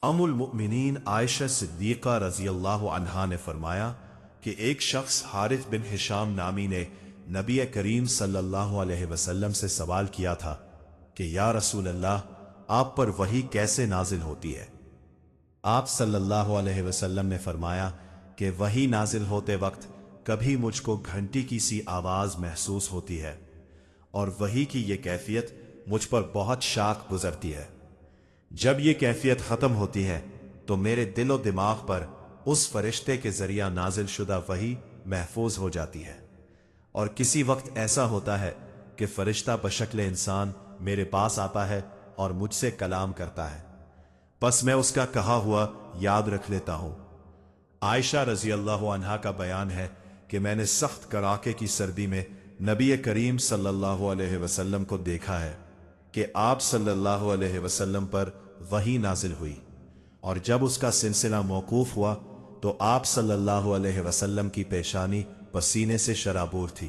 المؤمنین عائشہ صدیقہ رضی اللہ عنہا نے فرمایا کہ ایک شخص حارث بن ہشام نامی نے نبی کریم صلی اللہ علیہ وسلم سے سوال کیا تھا کہ یا رسول اللہ، آپ پر وحی کیسے نازل ہوتی ہے؟ آپ صلی اللہ علیہ وسلم نے فرمایا کہ وحی نازل ہوتے وقت کبھی مجھ کو گھنٹی کی سی آواز محسوس ہوتی ہے، اور وحی کی یہ کیفیت مجھ پر بہت شاق گزرتی ہے۔ جب یہ کیفیت ختم ہوتی ہے تو میرے دل و دماغ پر اس فرشتے کے ذریعہ نازل شدہ وحی محفوظ ہو جاتی ہے، اور کسی وقت ایسا ہوتا ہے کہ فرشتہ بشکل انسان میرے پاس آتا ہے اور مجھ سے کلام کرتا ہے، پس میں اس کا کہا ہوا یاد رکھ لیتا ہوں۔ عائشہ رضی اللہ عنہا کا بیان ہے کہ میں نے سخت کڑاکے کی سردی میں نبی کریم صلی اللہ علیہ وسلم کو دیکھا ہے کہ آپ صلی اللہ علیہ وسلم پر وحی نازل ہوئی، اور جب اس کا سلسلہ موقوف ہوا تو آپ صلی اللہ علیہ وسلم کی پیشانی پسینے سے شرابور تھی۔